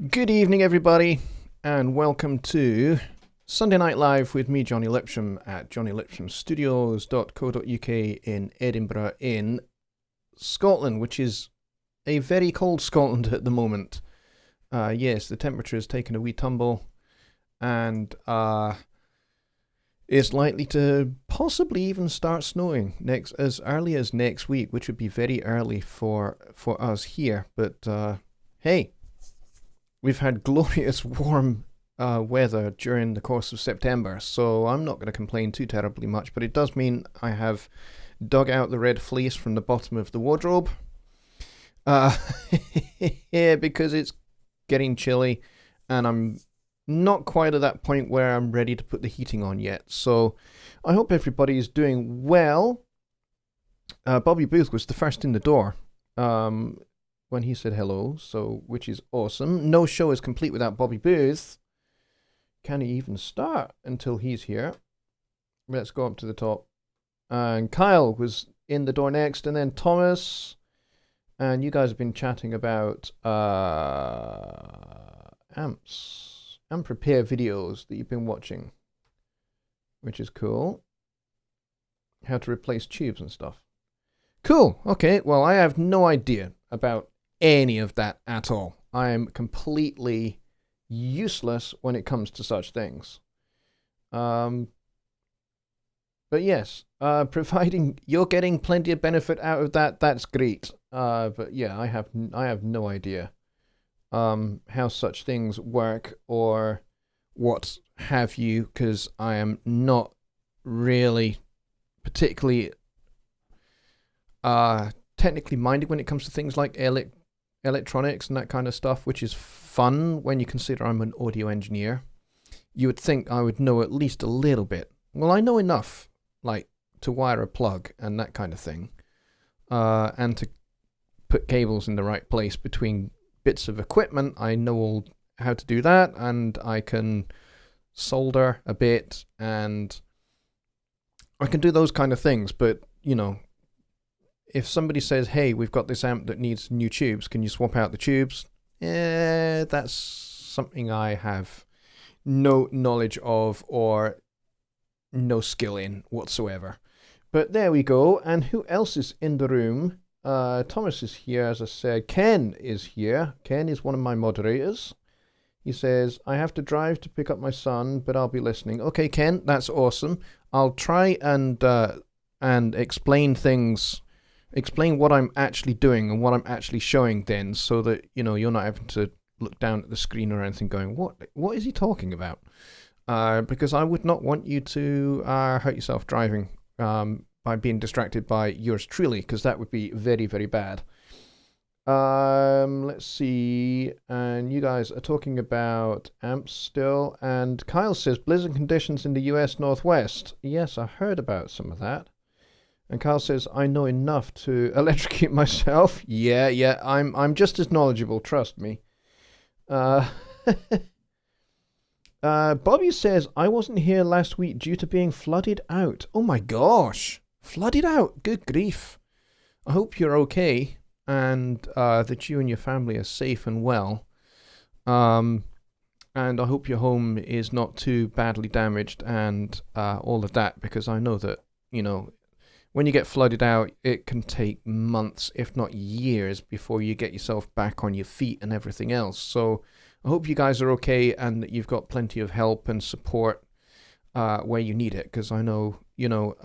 Good evening, everybody, and welcome to Sunday Night Live with me, Jonny Lipsham, at jonnylipshamstudios.co.uk in Edinburgh, in Scotland, which is a very cold Scotland at the moment. Yes, the temperature has taken a wee tumble, and it's likely to possibly even start snowing as early as next week, which would be very early for us here. But hey. We've had glorious warm weather during the course of September, so I'm not going to complain too terribly much, but it does mean I have dug out the red fleece from the bottom of the wardrobe. Yeah, because it's getting chilly, and I'm not quite at that point where I'm ready to put the heating on yet. So I hope everybody is doing well. Bobby Booth was the first in the door. When he said hello, so which is awesome. No show is complete without Bobby Booth. Can he even start until he's here? Let's go up to the top. And Kyle was in the door next, and then Thomas. And you guys have been chatting about amps and prepare videos that you've been watching, which is cool. How to replace tubes and stuff. Cool. Okay, well, I have no idea about any of that at all. I am completely useless when it comes to such things. But yes, providing you're getting plenty of benefit out of that, that's great. But yeah, I have no idea how such things work or what have you, because I am not really particularly technically minded when it comes to things like electronics and that kind of stuff, which is fun when you consider I'm an audio engineer. You would think I would know at least a little bit. Well, I know enough, like to wire a plug and that kind of thing, and to put cables in the right place between bits of equipment. I know all how to do that, and I can solder a bit, and I can do those kind of things. But you know, if somebody says, hey, we've got this amp that needs new tubes, can you swap out the tubes? That's something I have no knowledge of or no skill in whatsoever. But there we go. And who else is in the room? Thomas is here, as I said. Ken is here. Ken is one of my moderators. He says, I have to drive to pick up my son, but I'll be listening. Okay, Ken, that's awesome. I'll try and explain things. Explain what I'm actually doing and what I'm actually showing then, so that you know you're not having to look down at the screen or anything going, what is he talking about? Because I would not want you to hurt yourself driving by being distracted by yours truly, because that would be very, very bad. Let's see. And you guys are talking about amps still, and Kyle says blizzard conditions in the US Northwest. Yes, I heard about some of that. And Kyle says, I know enough to electrocute myself. Yeah, I'm just as knowledgeable, trust me. Bobby says, I wasn't here last week due to being flooded out. Oh my gosh. Flooded out. Good grief. I hope you're okay, and that you and your family are safe and well. And I hope your home is not too badly damaged and all of that, because I know that, you know, when you get flooded out, it can take months, if not years, before you get yourself back on your feet and everything else. So I hope you guys are okay and that you've got plenty of help and support where you need it, because I know, you know,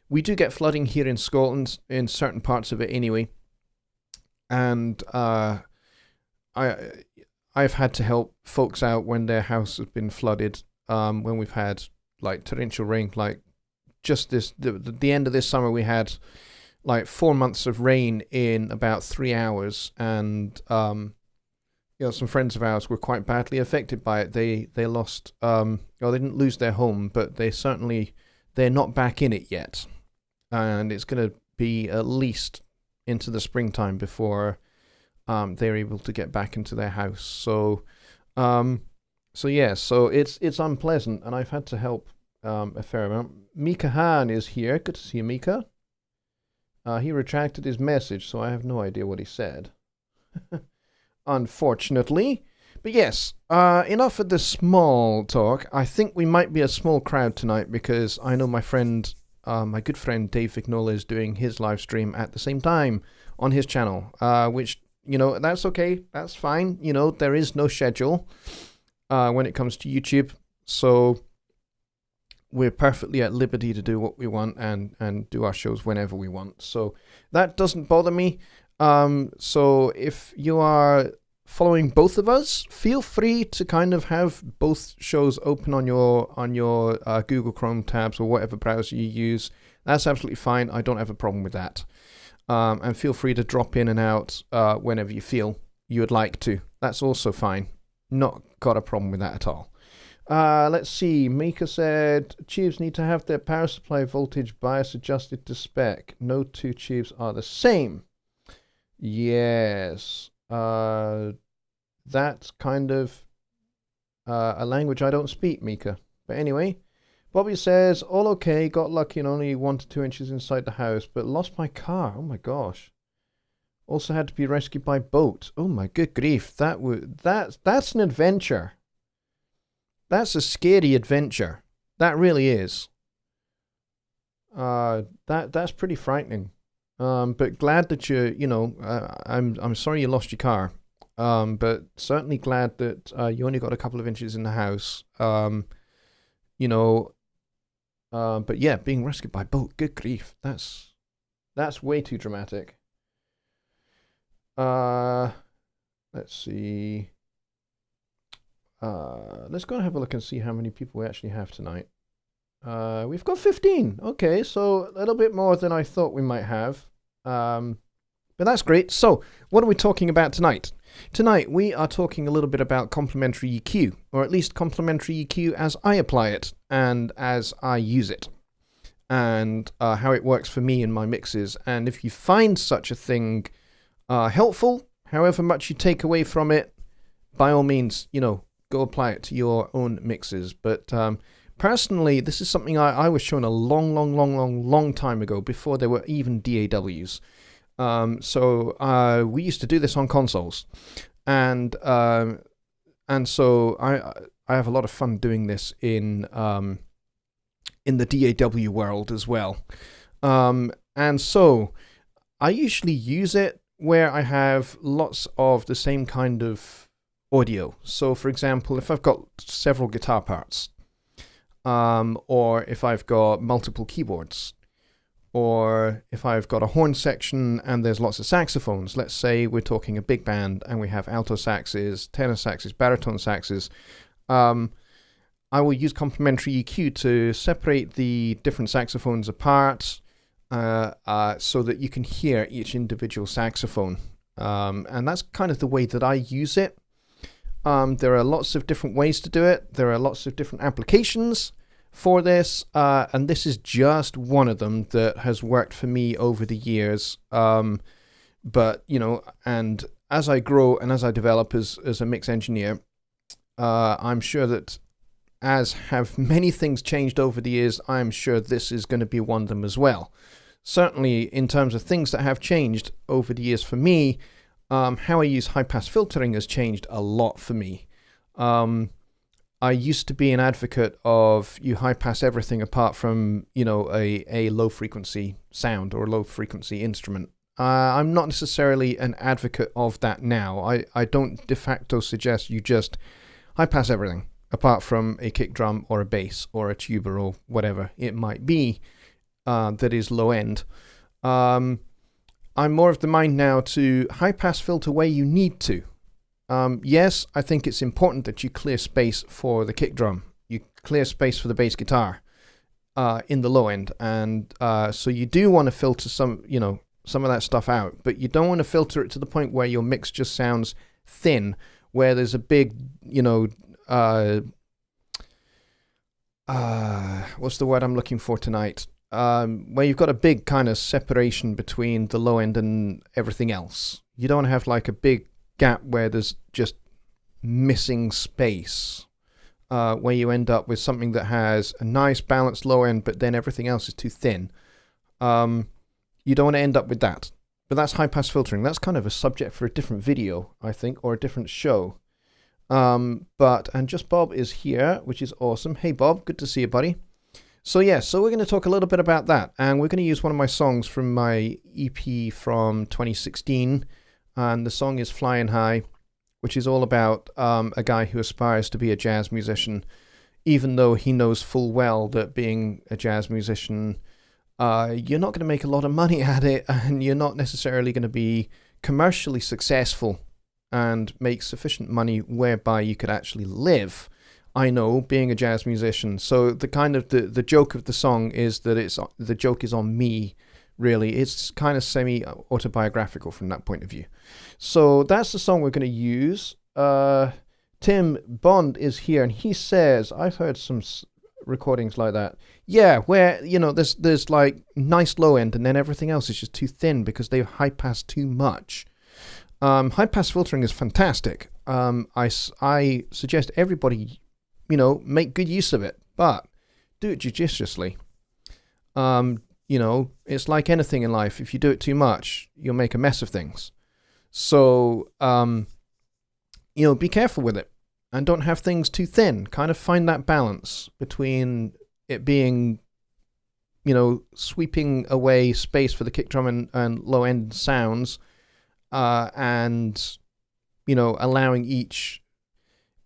we do get flooding here in Scotland, in certain parts of it anyway. and I I've had to help folks out when their house has been flooded. When we've had like torrential rain, like just the end of this summer, we had like 4 months of rain in about 3 hours, and some friends of ours were quite badly affected by it. They lost, they didn't lose their home, but they're not back in it yet, and it's going to be at least into the springtime before they're able to get back into their house. So it's unpleasant, and I've had to help a fair amount. Mika Han is here. Good to see you, Mika. He retracted his message, so I have no idea what he said. Unfortunately. But yes, enough of the small talk. I think we might be a small crowd tonight because I know my good friend Dave Vignola is doing his live stream at the same time on his channel, which, that's okay. That's fine. There is no schedule when it comes to YouTube. So we're perfectly at liberty to do what we want and do our shows whenever we want. So that doesn't bother me. So if you are following both of us, feel free to kind of have both shows open on your Google Chrome tabs or whatever browser you use. That's absolutely fine. I don't have a problem with that. And feel free to drop in and out whenever you feel you would like to. That's also fine. Not got a problem with that at all. Let's see. Mika said tubes need to have their power supply voltage bias adjusted to spec. No two tubes are the same. Yes. That's kind of a language I don't speak, Mika. But anyway, Bobby says, all okay, got lucky and only 1 to 2 inches inside the house, but lost my car. Oh my gosh. Also had to be rescued by boat. Oh my good grief. That's an adventure. That's a scary adventure. That really is. That's pretty frightening. But glad that I'm sorry you lost your car. But certainly glad that you only got a couple of inches in the house. But yeah, being rescued by boat. Good grief. That's way too dramatic. Let's see. Let's go and have a look and see how many people we actually have tonight. We've got 15. Okay, so a little bit more than I thought we might have. But that's great. So, what are we talking about tonight? Tonight, we are talking a little bit about complementary EQ, or at least complementary EQ as I apply it and as I use it, and how it works for me in my mixes. And if you find such a thing helpful, however much you take away from it, by all means, go apply it to your own mixes. But personally, this is something I was shown a long time ago, before there were even DAWs. So we used to do this on consoles, and so I have a lot of fun doing this in the DAW world as well. And so I usually use it where I have lots of the same kind of audio. So for example, if I've got several guitar parts, or if I've got multiple keyboards, or if I've got a horn section and there's lots of saxophones. Let's say we're talking a big band and we have alto saxes, tenor saxes, baritone saxes. I will use complementary EQ to separate the different saxophones apart, so that you can hear each individual saxophone. And that's kind of the way that I use it. There are lots of different ways to do it. There are lots of different applications for this, and this is just one of them that has worked for me over the years. But, and as I grow and as I develop as a mix engineer, I'm sure that as have many things changed over the years, I'm sure this is going to be one of them as well. Certainly in terms of things that have changed over the years for me, how I use high-pass filtering has changed a lot for me. I used to be an advocate of you high-pass everything apart from, a low-frequency sound or a low-frequency instrument. I'm not necessarily an advocate of that now. I don't de facto suggest you just high-pass everything apart from a kick drum or a bass or a tuba or whatever it might be that is low-end. I'm more of the mind now to high pass filter where you need to. Yes, I think it's important that you clear space for the kick drum. You clear space for the bass guitar in the low end. And so you do want to filter some of that stuff out. But you don't want to filter it to the point where your mix just sounds thin, where there's a big, what's the word I'm looking for tonight? Where you've got a big kind of separation between the low end and everything else. You don't want to have like a big gap where there's just missing space, where you end up with something that has a nice balanced low end, but then everything else is too thin. You don't want to end up with that. But that's high pass filtering. That's kind of a subject for a different video, I think, or a different show. And just Bob is here, which is awesome. Hey Bob, good to see you, buddy. So yeah, so we're going to talk a little bit about that, and we're going to use one of my songs from my EP from 2016, and the song is Flying High, which is all about a guy who aspires to be a jazz musician, even though he knows full well that being a jazz musician, you're not going to make a lot of money at it, and you're not necessarily going to be commercially successful and make sufficient money whereby you could actually live. I know, being a jazz musician. So the kind of the joke of the song is that the joke is on me, really. It's kind of semi-autobiographical from that point of view. So that's the song we're going to use. Tim Bond is here, and he says, I've heard some recordings like that. Yeah, where, there's like nice low end, and then everything else is just too thin because they've high passed too much. High pass filtering is fantastic. I suggest everybody make good use of it, but do it judiciously. It's like anything in life. If you do it too much, you'll make a mess of things. So, be careful with it and don't have things too thin. Kind of find that balance between it being, sweeping away space for the kick drum and low end sounds, and, allowing each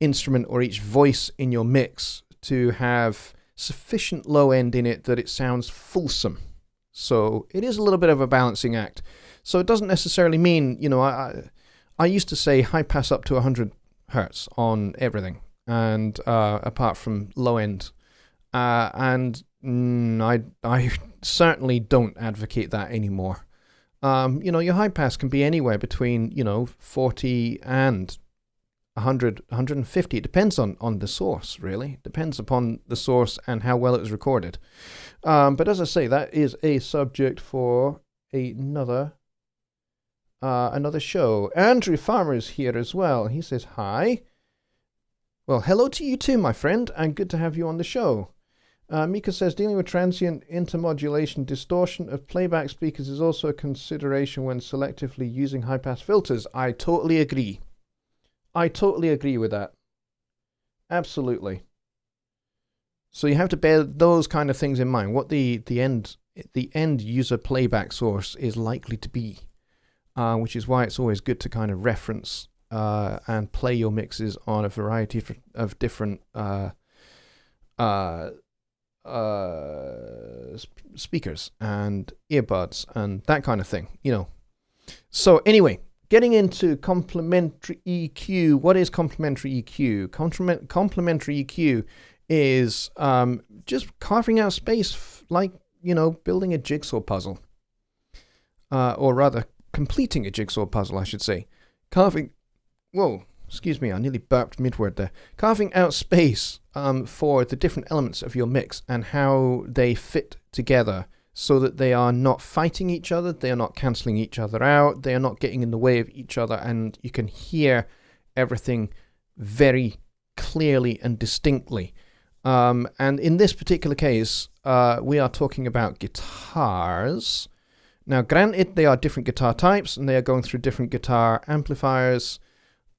instrument or each voice in your mix to have sufficient low end in it that it sounds fulsome. So it is a little bit of a balancing act. So it doesn't necessarily mean, I used to say high pass up to 100 hertz on everything, and apart from low end. I certainly don't advocate that anymore. Your high pass can be anywhere between, 40 and 100, 150. It depends on the source, really. Depends upon the source and how well it was recorded. But as I say, that is a subject for another show. Andrew Farmer is here as well. He says hi. Well, hello to you too, my friend, and good to have you on the show. Mika says, dealing with transient intermodulation distortion of playback speakers is also a consideration when selectively using high-pass filters. I totally agree. I totally agree with that. Absolutely. So you have to bear those kind of things in mind, what the end user playback source is likely to be, which is why it's always good to kind of reference and play your mixes on a variety of different speakers and earbuds and that kind of thing, So anyway, getting into complementary EQ. What is complementary EQ? Complementary EQ is just carving out space, like, building a jigsaw puzzle. Or rather, completing a jigsaw puzzle, I should say. Whoa, excuse me, I nearly burped mid-word there. Carving out space for the different elements of your mix and how they fit together, so that they are not fighting each other, they are not cancelling each other out, they are not getting in the way of each other, and you can hear everything very clearly and distinctly. And in this particular case, we are talking about guitars. Now, granted, they are different guitar types, and they are going through different guitar amplifiers,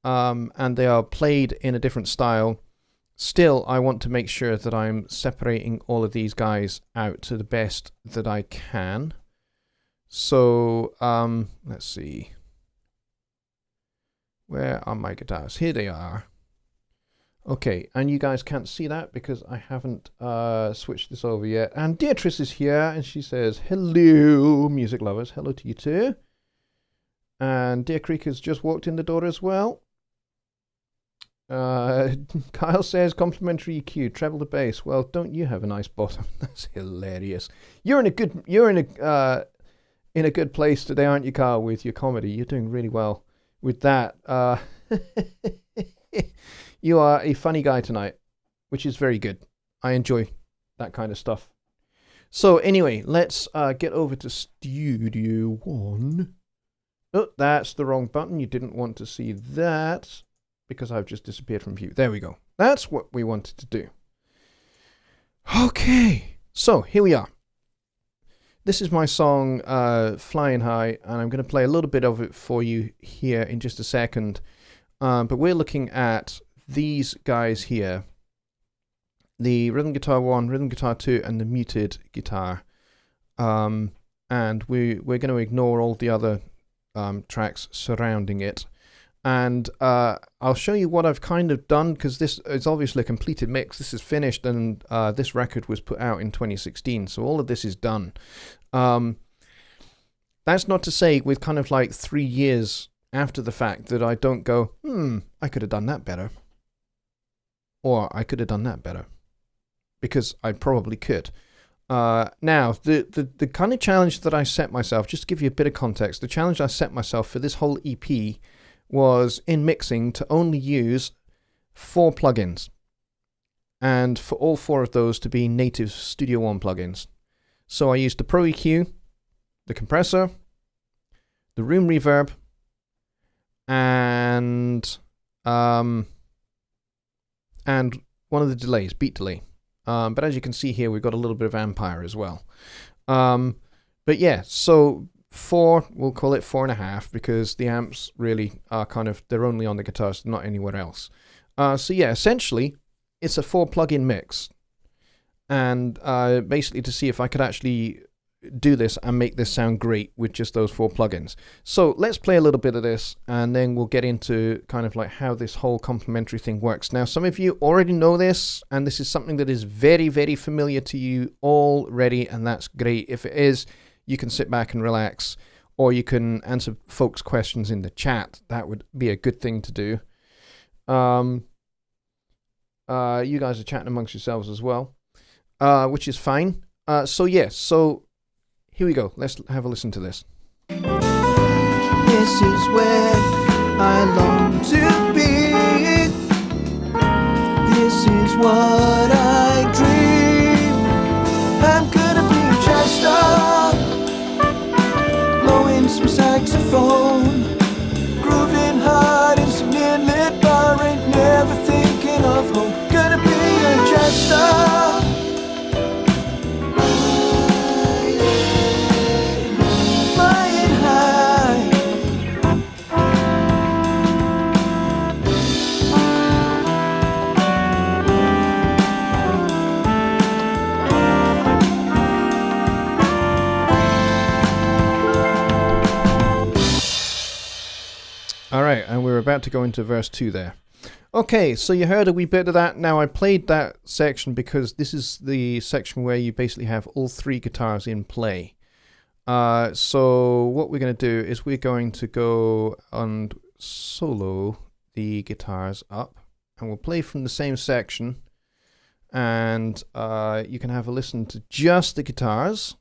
and they are played in a different style. Still, I want to make sure that I'm separating all of these guys out to the best that I can. So, let's see. Where are my guitars? Here they are. Okay, and you guys can't see that because I haven't switched this over yet. And Beatrice is here, and she says, hello, music lovers. Hello to you too. And Deer Creek has just walked in the door as well. Kyle says complimentary EQ, treble the bass. Well, don't you have a nice bottom? That's hilarious. You're in a good place today, aren't you, Kyle? With your comedy, you're doing really well with that. You are a funny guy tonight, which is very good. I enjoy that kind of stuff. So anyway, let's get over to Studio One. Oh, that's the wrong button. You didn't want to see that because I've just disappeared from view. There we go. That's what we wanted to do. Okay, so here we are. This is my song, Flying High, and I'm going to play a little bit of it for you here in just a second. But we're looking at these guys here. The rhythm guitar 1, rhythm guitar 2, and the muted guitar. And we're going to ignore all the other tracks surrounding it. And I'll show you what I've kind of done, because this is obviously a completed mix. This is finished, and this record was put out in 2016, so all of this is done. That's not to say with kind of like 3 years after the fact that I don't go, I could have done that better. Or I could have done that better. Because I probably could. Now, the kind of challenge that I set myself, just to give you a bit of context, the challenge I set myself for this whole EP was in mixing to only use 4 plugins. And for all 4 of those to be native Studio One plugins. So I used the Pro EQ, the compressor, the room reverb, and one of the delays, beat delay. But as you can see here, we've got a little bit of Ampere as well. But yeah, so 4, we'll call it 4.5, because the amps really are they're only on the guitars, not anywhere else. So yeah, essentially, it's a 4 plugin mix. And basically to see if I could actually do this and make this sound great with just those 4 plugins. So let's play a little bit of this, and then we'll get into kind of like how this whole complementary thing works. Now, some of you already know this, and this is something that is very, very familiar to you already, and that's great. If it is, you can sit back and relax, or you can answer folks' questions in the chat. That would be a good thing to do. You guys are chatting amongst yourselves as well, which is fine. So here we go. Let's have a listen to this. This is where I long to be. This is what I dream. I'm gonna be a jazz star, blowing some saxophone, grooving hard in some neon-lit bar. Ain't never thinking of home. Gonna be a jazz star. Alright, and we're about to go into verse 2 there. Okay, so you heard a wee bit of that. Now, I played that section because this is the section where you basically have all 3 guitars in play. So what we're going to do is we're going to go and solo the guitars up, and we'll play from the same section, and you can have a listen to just the guitars.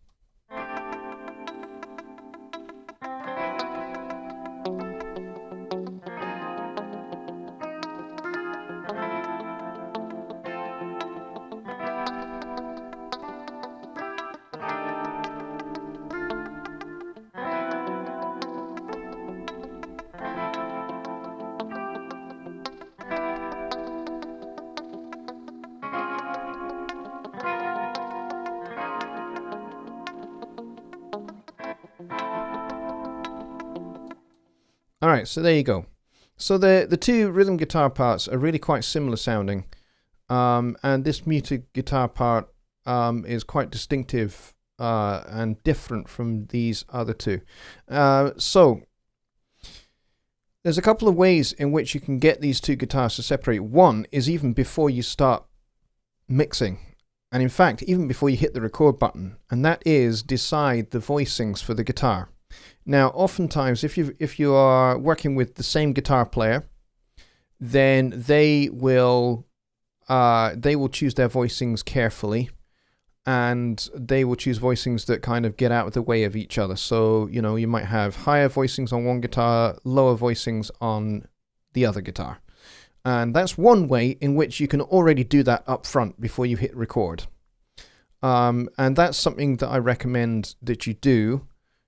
Alright, so there you go. So the 2 rhythm guitar parts are really quite similar sounding. And this muted guitar part is quite distinctive and different from these other 2. So there's a couple of ways in which you can get these 2 guitars to separate. One is even before you start mixing. And in fact, even before you hit the record button. And that is decide the voicings for the guitar. Now, oftentimes, if you are working with the same guitar player, then they will choose their voicings carefully, and they will choose voicings that kind of get out of the way of each other. So, you might have higher voicings on one guitar, lower voicings on the other guitar. And that's one way in which you can already do that up front before you hit record. And that's something that I recommend that you do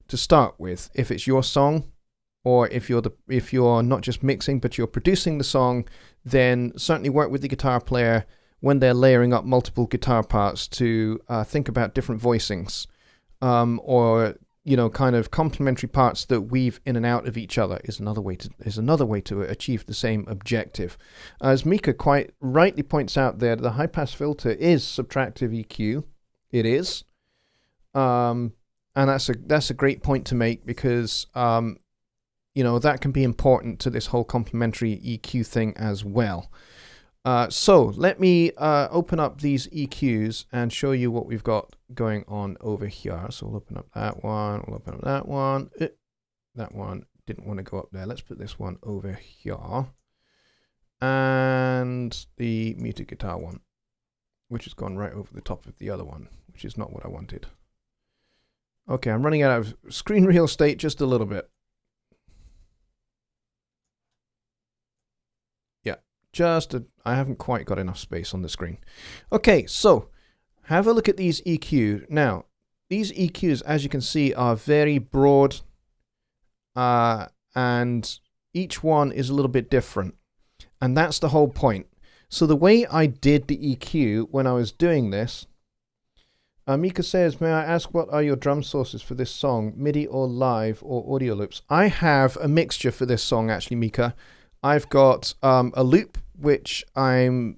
to start with. If it's your song, or if you're not just mixing but you're producing the song, then certainly work with the guitar player when they're layering up multiple guitar parts to think about different voicings, or kind of complementary parts that weave in and out of each other is another way to achieve the same objective. As Mika quite rightly points out there, the high pass filter is subtractive EQ. It is, and that's a great point to make, because that can be important to this whole complementary EQ thing as well. So let me open up these EQs and show you what we've got going on over here. So we'll open up that one, we'll open up that one. That one didn't want to go up there. Let's put this one over here. And the muted guitar one, which has gone right over the top of the other one, which is not what I wanted. Okay, I'm running out of screen real estate just a little bit. I haven't quite got enough space on the screen. Okay, so have a look at these EQ. Now, these EQs, as you can see, are very broad, and each one is a little bit different. And that's the whole point. So the way I did the EQ when I was doing this, Mika says, may I ask what are your drum sources for this song, MIDI or live or audio loops? I have a mixture for this song, actually, Mika. I've got a loop which I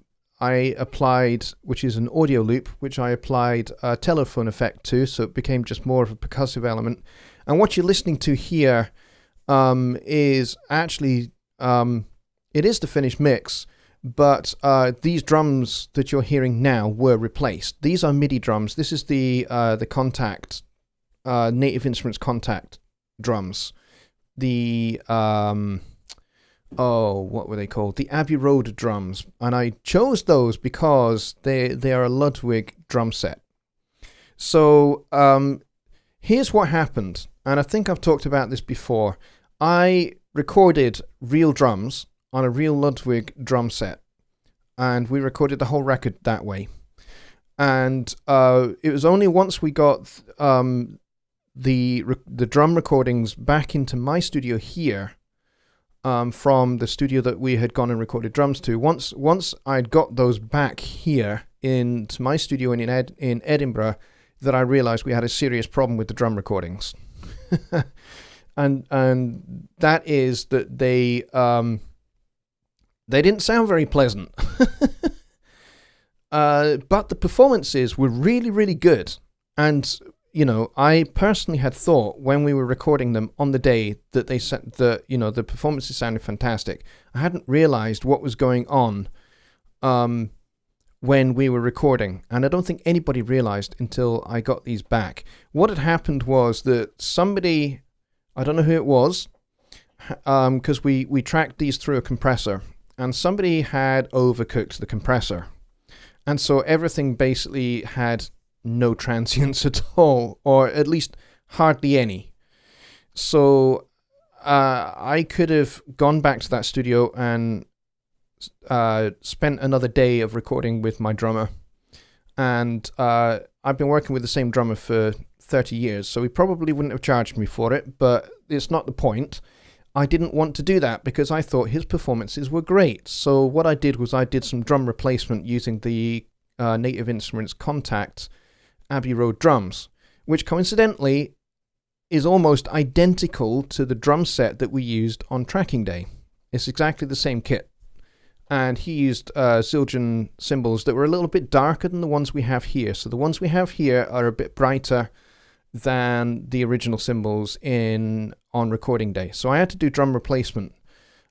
applied, which is an audio loop, which I applied a telephone effect to, so it became just more of a percussive element. And what you're listening to here is actually, it is the finished mix, but these drums that you're hearing now were replaced. These are MIDI drums. This is the Contact, Native Instruments Contact drums. The what were they called? The Abbey Road drums. And I chose those because they are a Ludwig drum set. So here's what happened. And I think I've talked about this before. I recorded real drums on a real Ludwig drum set. And we recorded the whole record that way. And it was only once we got the drum recordings back into my studio here, from the studio that we had gone and recorded drums to. Once I'd got those back here into my studio in Edinburgh, that I realized we had a serious problem with the drum recordings. and that is that they didn't sound very pleasant. But the performances were really, really good. And I personally had thought when we were recording them on the day that they said the performances sounded fantastic. I hadn't realized what was going on when we were recording, and I don't think anybody realized until I got these back. What had happened was that somebody, I don't know who it was, because we tracked these through a compressor, and somebody had overcooked the compressor, and so everything basically had no transients at all, or at least hardly any. So I could have gone back to that studio and spent another day of recording with my drummer. And I've been working with the same drummer for 30 years, so he probably wouldn't have charged me for it, but it's not the point. I didn't want to do that because I thought his performances were great. So what I did was I did some drum replacement using the Native Instruments Contact Abbey Road drums, which coincidentally is almost identical to the drum set that we used on tracking day. It's exactly the same kit. And he used Zildjian cymbals that were a little bit darker than the ones we have here. So the ones we have here are a bit brighter than the original cymbals on recording day. So I had to do drum replacement.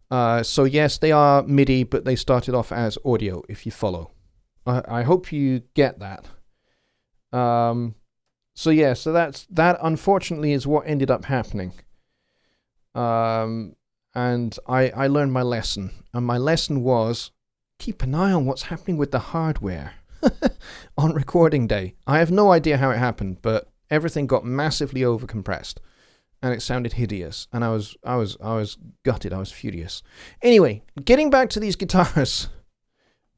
So yes, they are MIDI, but they started off as audio, if you follow. I hope you get that. So that unfortunately is what ended up happening. And I learned my lesson. And my lesson was, keep an eye on what's happening with the hardware on recording day. I have no idea how it happened, but everything got massively overcompressed. And it sounded hideous. And I was gutted. I was furious. Anyway, getting back to these guitars.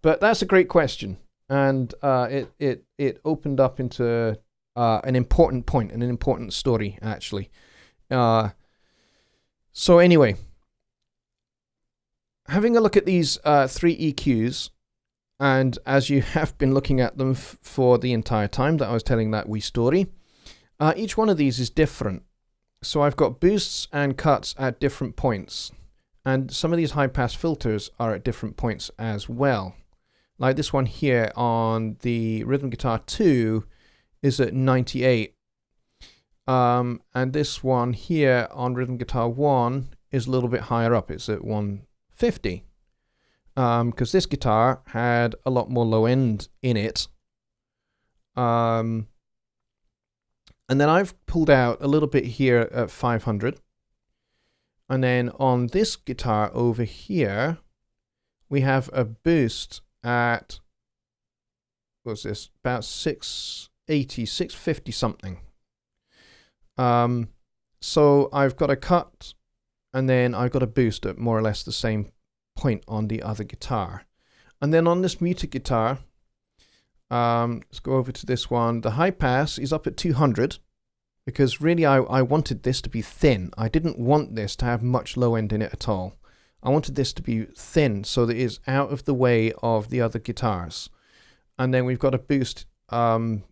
But that's a great question. And it opened up into an important point, an important story, actually. So anyway, having a look at these 3 EQs, and as you have been looking at them for the entire time that I was telling that wee story, each one of these is different. So I've got boosts and cuts at different points, and some of these high-pass filters are at different points as well. Like this one here on the Rhythm Guitar 2 is at 98. And this one here on Rhythm Guitar 1 is a little bit higher up. It's at 150. Because this guitar had a lot more low end in it. And then I've pulled out a little bit here at 500. And then on this guitar over here, we have a boost at, what's this, about 680, 650 something. So I've got a cut, and then I've got a boost at more or less the same point on the other guitar. And then on this muted guitar, let's go over to this one. The high pass is up at 200, because really I wanted this to be thin. I didn't want this to have much low end in it at all. I wanted this to be thin so that it's out of the way of the other guitars. And then we've got a boost around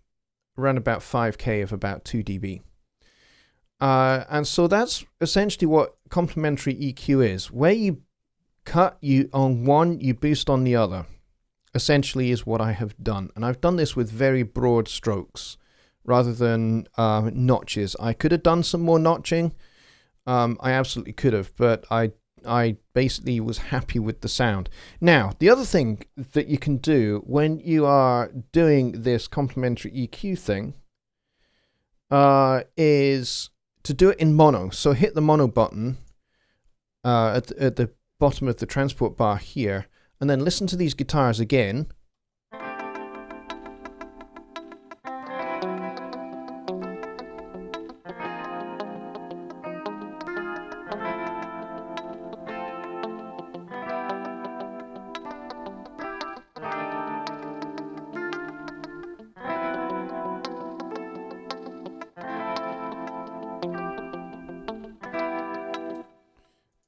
about 5K of about 2 dB. And so that's essentially what complementary EQ is. Where you cut you on one, you boost on the other, essentially is what I have done. And I've done this with very broad strokes rather than notches. I could have done some more notching. I absolutely could have, but I basically was happy with the sound. Now, the other thing that you can do when you are doing this complementary EQ thing is to do it in mono. So hit the mono button at the bottom of the transport bar here, and then listen to these guitars again.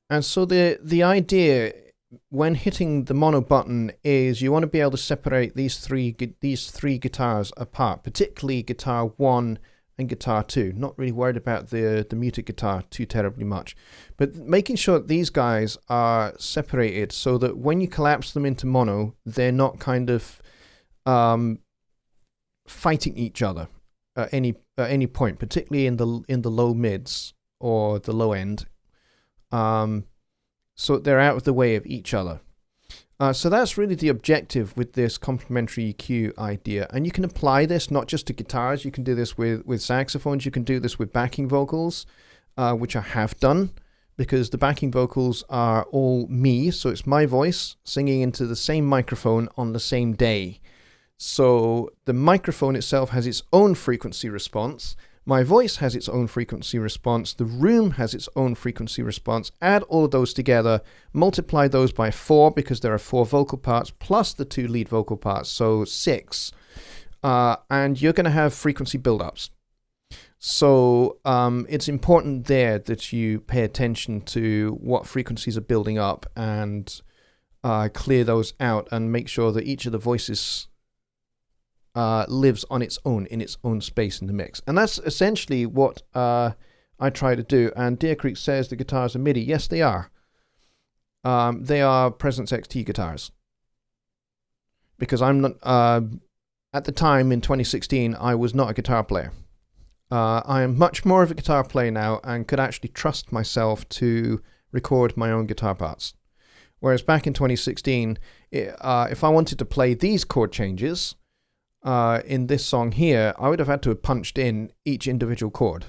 And so the idea when hitting the mono button is you want to be able to separate these three guitars apart, particularly guitar 1 and guitar 2. Not really worried about the muted guitar too terribly much, but making sure that these guys are separated so that when you collapse them into mono, they're not kind of fighting each other at any point, particularly in the low mids or the low end. So they're out of the way of each other. So that's really the objective with this complementary EQ idea. And you can apply this not just to guitars. You can do this with saxophones. You can do this with backing vocals, which I have done, because the backing vocals are all me. So it's my voice singing into the same microphone on the same day. So the microphone itself has its own frequency response. My voice has its own frequency response. The room has its own frequency response. Add all of those together, multiply those by 4 because there are 4 vocal parts plus the 2 lead vocal parts, so 6. And you're going to have frequency build-ups. So it's important there that you pay attention to what frequencies are building up and clear those out and make sure that each of the voices lives on its own, in its own space in the mix. And that's essentially what I try to do. And Deer Creek says the guitars are MIDI. Yes, they are. They are Presence XT guitars. Because I'm not, at the time in 2016, I was not a guitar player. I am much more of a guitar player now and could actually trust myself to record my own guitar parts. Whereas back in 2016, if I wanted to play these chord changes, in this song here, I would have had to have punched in each individual chord.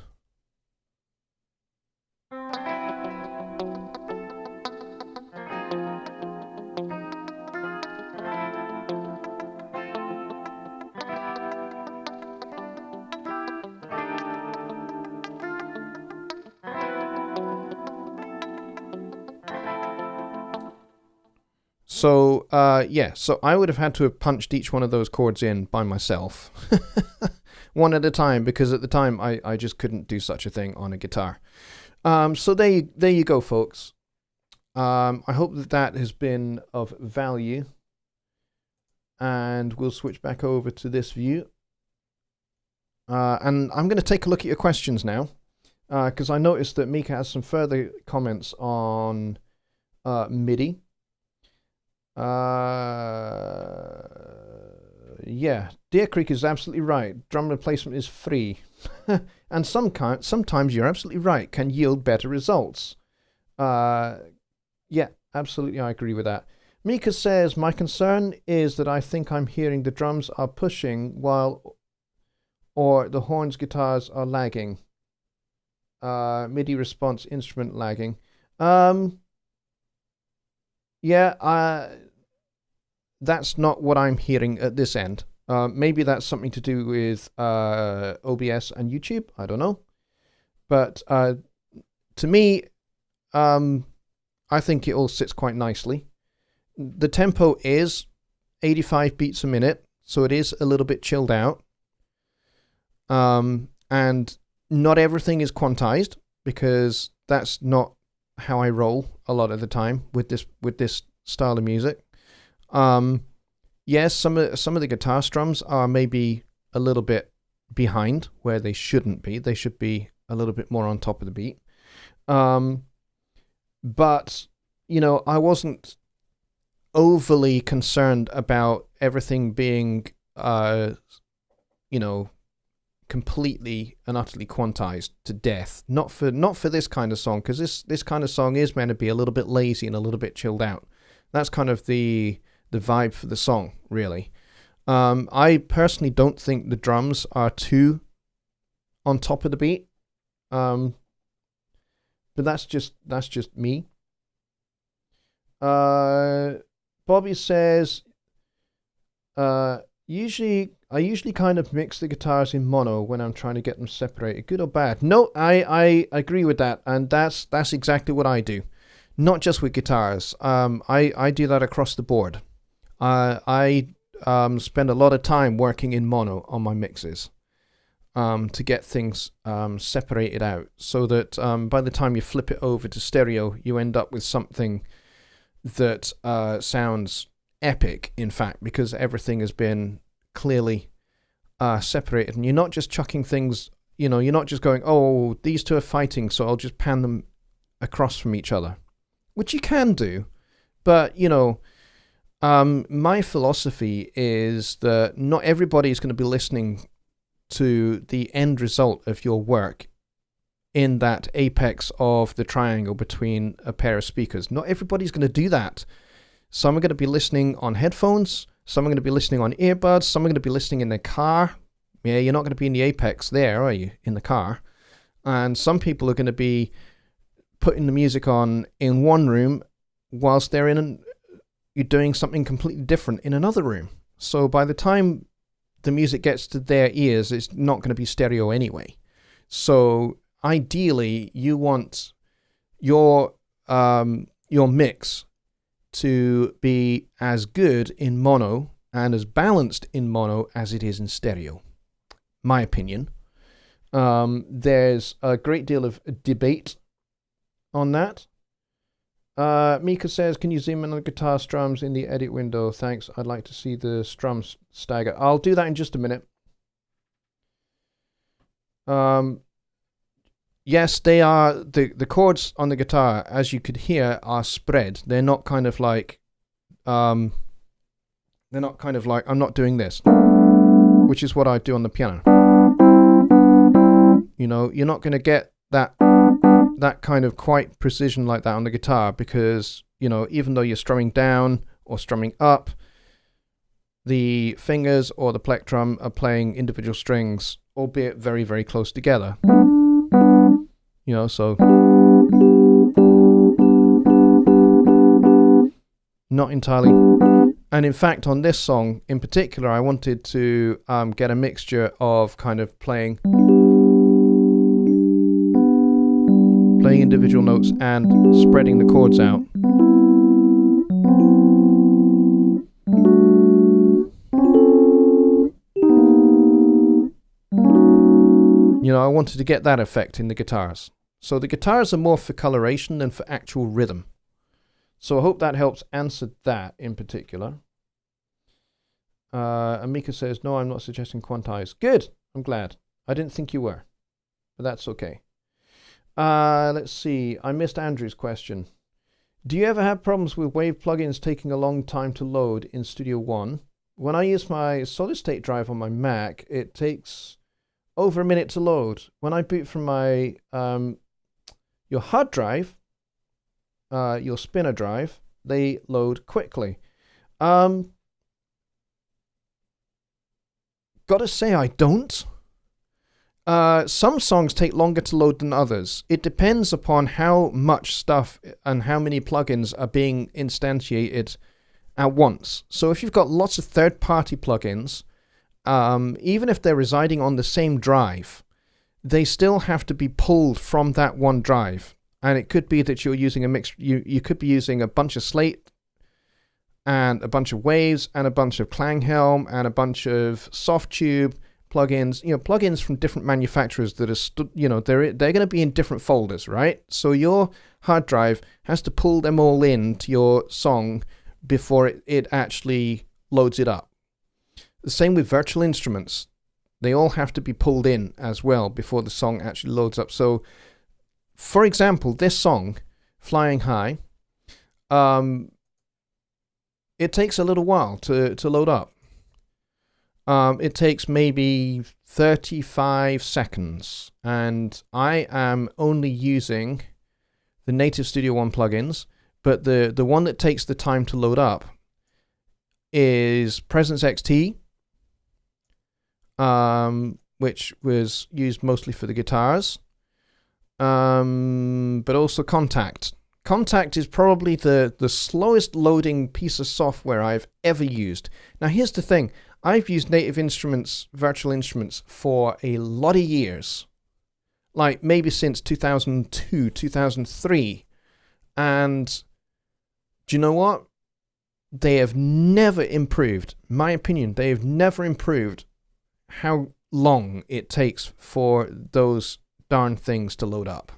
So, so I would have had to have punched each one of those chords in by myself, one at a time, because at the time I just couldn't do such a thing on a guitar. So there you go, folks. I hope that has been of value. And we'll switch back over to this view. And I'm going to take a look at your questions now, because I noticed that Mika has some further comments on MIDI. Deer Creek is absolutely right. Drum replacement is free. And sometimes you're absolutely right, can yield better results. Absolutely, I agree with that. Mika says, my concern is that I think I'm hearing the drums are pushing or the horns, guitars are lagging. MIDI response instrument lagging. That's not what I'm hearing at this end. Maybe that's something to do with OBS and YouTube. I don't know. But to me, I think it all sits quite nicely. The tempo is 85 beats a minute, so it is a little bit chilled out. And not everything is quantized, because that's not how I roll a lot of the time with this style of music. Yes, some of the guitar strums are maybe a little bit behind where they shouldn't be. They should be a little bit more on top of the beat. But I wasn't overly concerned about everything being completely and utterly quantized to death. Not for this kind of song, because this kind of song is meant to be a little bit lazy and a little bit chilled out. That's kind of the vibe for the song, really. I personally don't think the drums are too on top of the beat. But that's just me. Bobby says, I usually kind of mix the guitars in mono when I'm trying to get them separated, good or bad. No, I agree with that, and that's exactly what I do. Not just with guitars. I do that across the board. I spend a lot of time working in mono on my mixes to get things separated out, so that by the time you flip it over to stereo, you end up with something that sounds epic, in fact, because everything has been clearly separated, and you're not just chucking things, you're not just going, oh, these two are fighting, so I'll just pan them across from each other, which you can do, but my philosophy is that not everybody is going to be listening to the end result of your work in that apex of the triangle between a pair of speakers. Not everybody's going to do that. Some are going to be listening on headphones, some are going to be listening on earbuds, some are going to be listening in their car. Yeah, you're not going to be in the apex there, are you, in the car? And some people are going to be putting the music on in one room whilst you're doing something completely different in another room. So by the time the music gets to their ears, it's not going to be stereo anyway. So ideally, you want your mix to be as good in mono and as balanced in mono as it is in stereo. My opinion. There's a great deal of debate on that. Mika says, can you zoom in on the guitar strums in the edit window? Thanks. I'd like to see the strums stagger. I'll do that in just a minute. Yes, they are, the chords on the guitar, as you could hear, are spread. They're not kind of like, I'm not doing this, which is what I do on the piano. You're not going to get that kind of quite precision like that on the guitar, because, even though you're strumming down or strumming up, the fingers or the plectrum are playing individual strings, albeit very, very close together. So not entirely. And in fact, on this song in particular, I wanted to get a mixture of kind of playing individual notes and spreading the chords out. I wanted to get that effect in the guitars. So the guitars are more for coloration than for actual rhythm. So I hope that helps answer that in particular. Amika says, no, I'm not suggesting quantize. Good. I'm glad. I didn't think you were. But that's okay. Let's see. I missed Andrew's question. Do you ever have problems with Wave plugins taking a long time to load in Studio One? When I use my solid state drive on my Mac, it takes over a minute to load. When I boot from my your hard drive, your spinner drive, they load quickly. Gotta say I don't. Some songs take longer to load than others. It depends upon how much stuff and how many plugins are being instantiated at once. So if you've got lots of third-party plugins, even if they're residing on the same drive, they still have to be pulled from that one drive. And it could be that you're using a mix. You could be using a bunch of Slate and a bunch of Waves and a bunch of Klanghelm and a bunch of Softube plugins. Plugins from different manufacturers that are they're going to be in different folders, right? So your hard drive has to pull them all into your song before it actually loads it up. The same with virtual instruments. They all have to be pulled in as well before the song actually loads up. So, for example, this song, Flying High, it takes a little while to load up. It takes maybe 35 seconds, and I am only using the native Studio One plugins, but the one that takes the time to load up is Presence XT, which was used mostly for the guitars, but also Contact. Contact is probably the slowest loading piece of software I've ever used. Now here's the thing, I've used native instruments, virtual instruments for a lot of years, like maybe since 2002, 2003, and do you know what? They have never improved, in my opinion, they have never improved how long it takes for those darn things to load up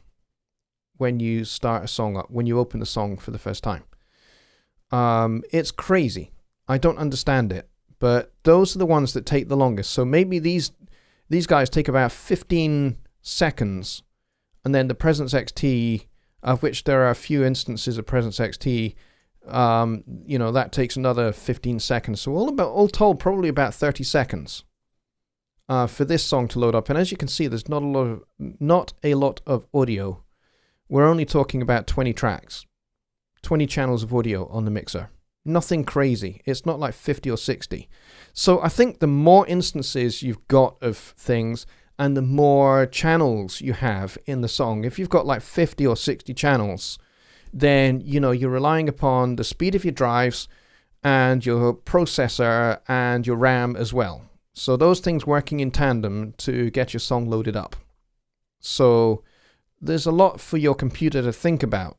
when you start a song up, when you open the song for the first time. It's crazy. I don't understand it, but those are the ones that take the longest. So maybe these guys take about 15 seconds, and then the Presence XT, of which there are a few instances of Presence XT, that takes another 15 seconds. So all told, probably about 30 seconds for this song to load up. And as you can see, there's not a lot of audio. We're only talking about 20 tracks, 20 channels of audio on the mixer. Nothing crazy. It's not like 50 or 60. So I think the more instances you've got of things and the more channels you have in the song, if you've got like 50 or 60 channels, then, you're relying upon the speed of your drives and your processor and your RAM as well. So those things working in tandem to get your song loaded up. So there's a lot for your computer to think about.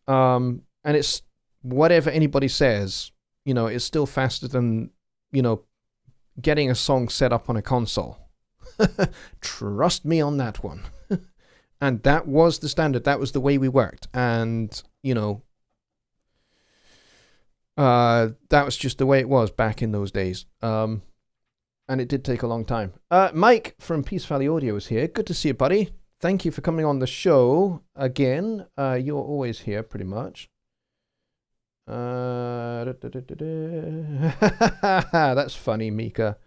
And it's whatever anybody says, it's still faster than, getting a song set up on a console. Trust me on that one. And that was the standard. That was the way we worked. And, that was just the way it was back in those days. And it did take a long time. Mike from Peace Valley Audio is here. Good to see you, buddy. Thank you for coming on the show again. You're always here, pretty much. That's funny, Mika.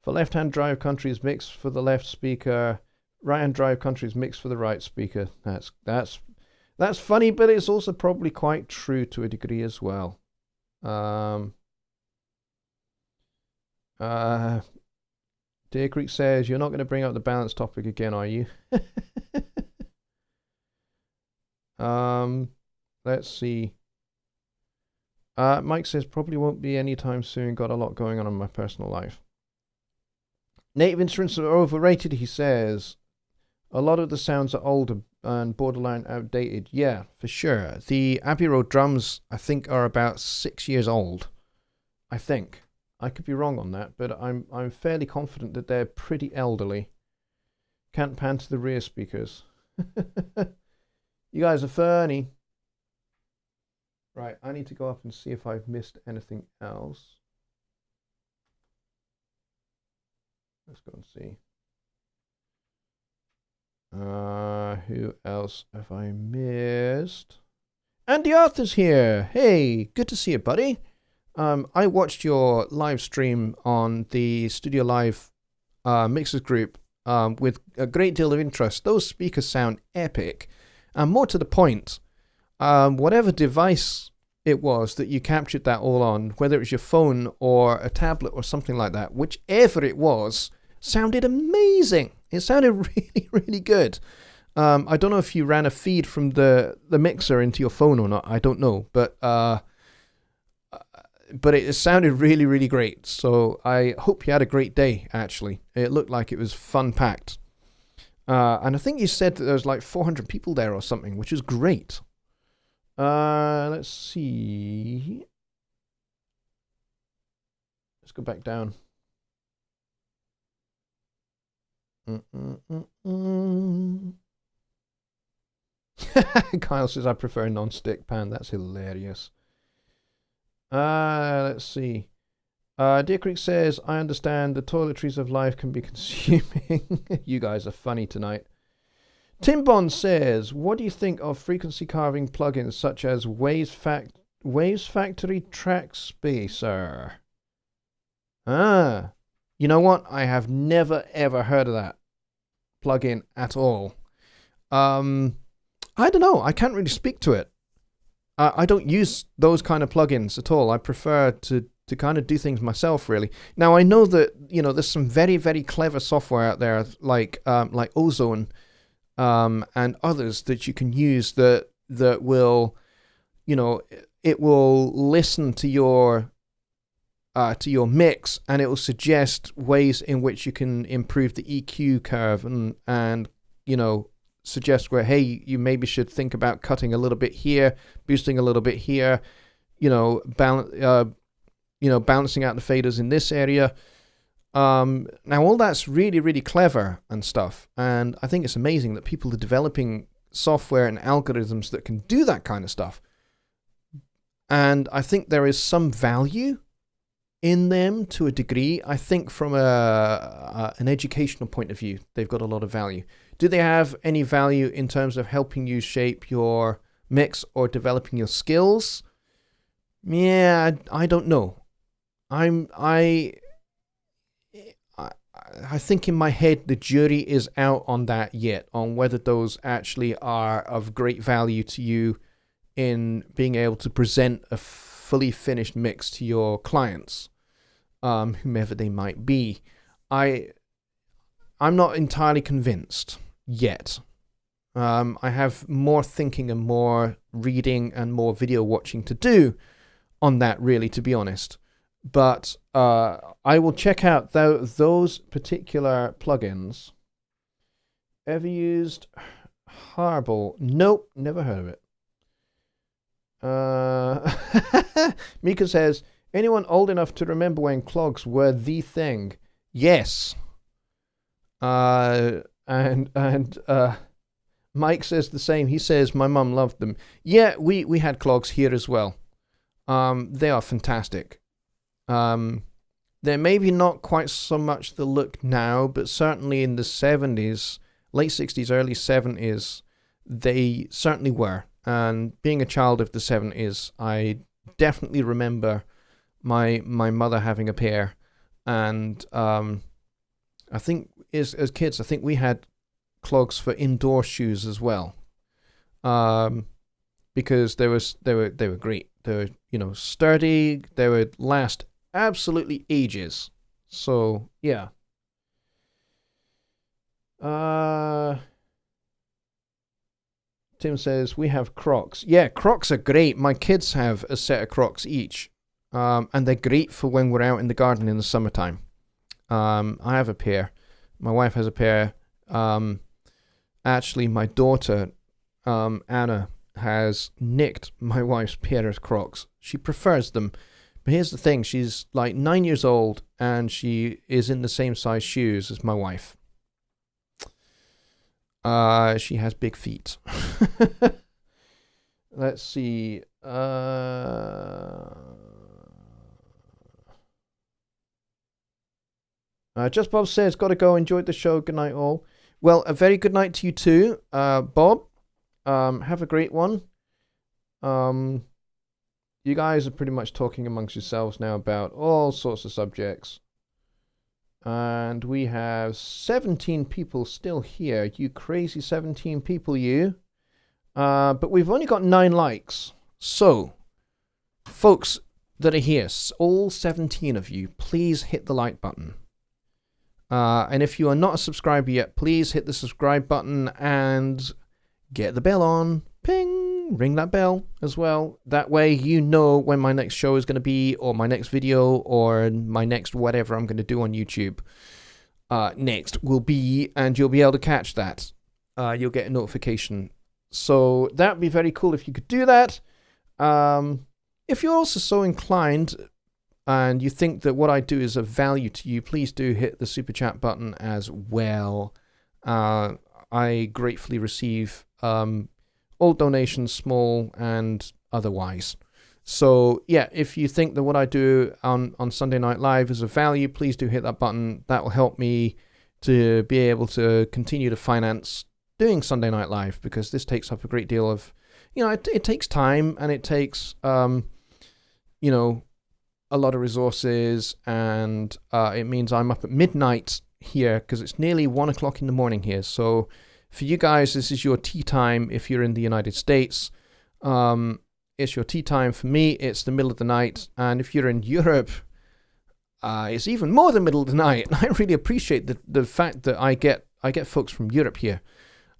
For left-hand drive countries, mix for the left speaker. Right-hand drive countries, mix for the right speaker. That's funny, but it's also probably quite true to a degree as well. Deer Creek says, you're not going to bring up the balance topic again, are you? Let's see. Mike says, probably won't be anytime soon. Got a lot going on in my personal life. Native instruments are overrated, he says. A lot of the sounds are old and borderline outdated. Yeah, for sure. The Abbey Road drums, I think, are about 6 years old. I think. I could be wrong on that, but I'm fairly confident that they're pretty elderly. Can't pan to the rear speakers. You guys are funny. Right, I need to go up and see if I've missed anything else. Let's go and see. Who else have I missed? Andy Arthur's here. Hey, good to see you, buddy. I watched your live stream on the Studio Live Mixers group with a great deal of interest. Those speakers sound epic. And more to the point, whatever device it was that you captured that all on, whether it was your phone or a tablet or something like that, whichever it was, sounded amazing. It sounded really, really good. I don't know if you ran a feed from the mixer into your phone or not. I don't know, but it sounded really, really great. So I hope you had a great day, actually. It looked like it was fun-packed. And I think you said that there was like 400 people there or something, which is great. Let's see. Let's go back down. Kyle says, I prefer non-stick pan. That's hilarious. Let's see. Deer Creek says, I understand the toiletries of life can be consuming. You guys are funny tonight. Tim Bond says, what do you think of frequency carving plugins such as Waves Factory Track Spacer? You know what? I have never ever heard of that plugin at all. I don't know. I can't really speak to it. I don't use those kind of plugins at all. I prefer to kind of do things myself, really. Now, I know that, there's some very, very clever software out there like Ozone and others that you can use that will, it will listen to your mix, and it will suggest ways in which you can improve the EQ curve and suggest where, hey, you maybe should think about cutting a little bit here, boosting a little bit here, balancing out the faders in this area. Now all that's really, really clever and stuff, and I think it's amazing that people are developing software and algorithms that can do that kind of stuff. And I think there is some value in them to a degree. I think from an educational point of view, they've got a lot of value. Do they have any value in terms of helping you shape your mix or developing your skills? Yeah, I don't know. I think in my head the jury is out on that yet, on whether those actually are of great value to you in being able to present a fully finished mix to your clients, whomever they might be. I'm not entirely convinced yet. I have more thinking and more reading and more video watching to do on that, really, to be honest. But I will check out those particular plugins. Ever used Harbor? Nope, never heard of it. Mika says, anyone old enough to remember when clogs were the thing? Yes. And Mike says the same. He says, my mum loved them. Yeah, we had clogs here as well. They are fantastic. They're maybe not quite so much the look now, but certainly in the 70s, late 60s, early 70s, they certainly were. And being a child of the 70s, I definitely remember my mother having a pair. And I think as kids, I think we had clogs for indoor shoes as well, because they were great. They were sturdy. They would last absolutely ages. So yeah. Tim says we have Crocs. Yeah, Crocs are great. My kids have a set of Crocs each, and they're great for when we're out in the garden in the summertime. I have a pair. My wife has a pair. Actually, my daughter, Anna, has nicked my wife's pair of Crocs. She prefers them. But here's the thing. She's like 9 years old, and she is in the same size shoes as my wife. She has big feet. Let's see. Just Bob says, gotta go. Enjoyed the show. Good night, all. Well, a very good night to you too, Bob. Have a great one. You guys are pretty much talking amongst yourselves now about all sorts of subjects. And we have 17 people still here. You crazy 17 people, you. But we've only got 9 likes. So, folks that are here, all 17 of you, please hit the like button. And if you are not a subscriber yet, please hit the subscribe button and get the bell on. Ping! Ring that bell as well. That way you know when my next show is going to be, or my next video, or my next whatever I'm going to do on YouTube next will be, and you'll be able to catch that. You'll get a notification. So that would be very cool if you could do that. If you're also so inclined and you think that what I do is of value to you, please do hit the super chat button as well. I gratefully receive all donations, small and otherwise. So yeah, if you think that what I do on Sunday Night Live is of value, please do hit that button. That will help me to be able to continue to finance doing Sunday Night Live, because this takes up a great deal of, it takes time, and it takes, a lot of resources, and it means I'm up at midnight here because it's nearly 1 o'clock in the morning here. So for you guys, this is your tea time if you're in the United States. It's your tea time. For me, it's the middle of the night. And if you're in Europe, it's even more the middle of the night. And I really appreciate the fact that I get folks from Europe here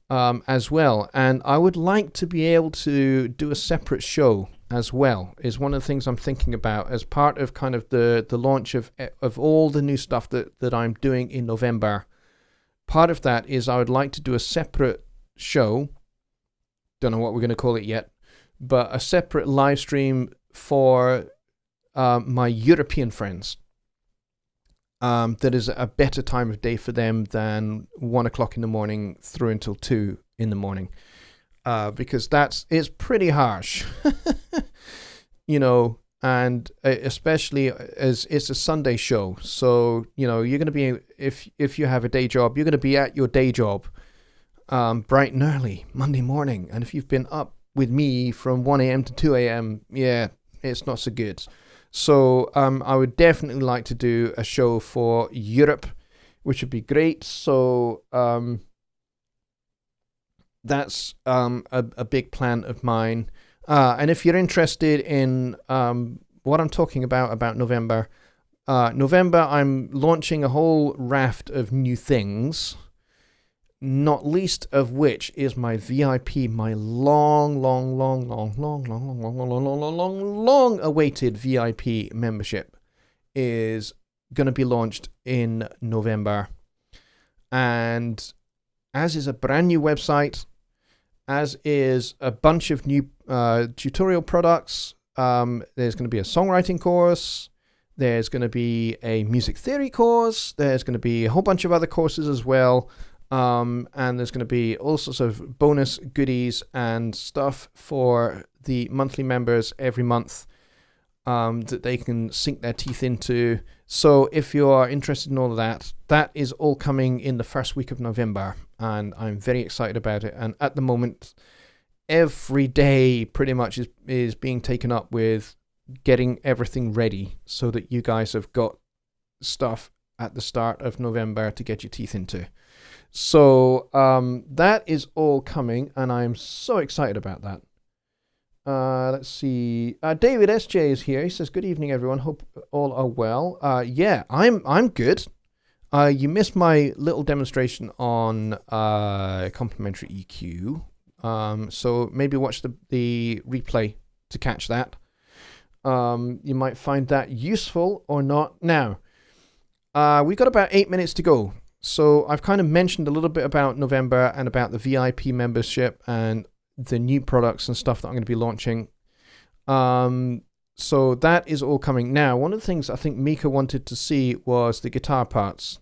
as well. And I would like to be able to do a separate show as well, is one of the things I'm thinking about as part of kind of the launch of all the new stuff that I'm doing in November. Part of that is I would like to do a separate show, don't know what we're going to call it yet, but a separate live stream for my European friends. That is a better time of day for them than 1 o'clock in the morning through until 2 in the morning. Because it's pretty harsh, and especially as it's a Sunday show. So, you're going to be, if you have a day job, you're going to be at your day job bright and early Monday morning. And if you've been up with me from 1 a.m. to 2 a.m., yeah, it's not so good. So I would definitely like to do a show for Europe, which would be great. So that's a big plan of mine. And if you're interested in what I'm talking about November, I'm launching a whole raft of new things, not least of which is my VIP, my long awaited VIP membership is going to be launched in November. And as is a brand new website, as is a bunch of new tutorial products. There's going to be a songwriting course. There's going to be a music theory course. There's going to be a whole bunch of other courses as well. And there's going to be all sorts of bonus goodies and stuff for the monthly members every month that they can sink their teeth into. So if you are interested in all of that, that is all coming in the first week of November. And I'm very excited about it. And at the moment, every day pretty much is being taken up with getting everything ready so that you guys have got stuff at the start of November to get your teeth into. So that is all coming, and I'm so excited about that. Let's see. David SJ is here. He says, "Good evening, everyone. Hope all are well." Yeah, I'm good. You missed my little demonstration on complementary EQ. So maybe watch the replay to catch that. You might find that useful or not. Now, we've got about 8 minutes to go. So I've kind of mentioned a little bit about November and about the VIP membership and the new products and stuff that I'm going to be launching. So that is all coming. Now, one of the things I think Mika wanted to see was the guitar parts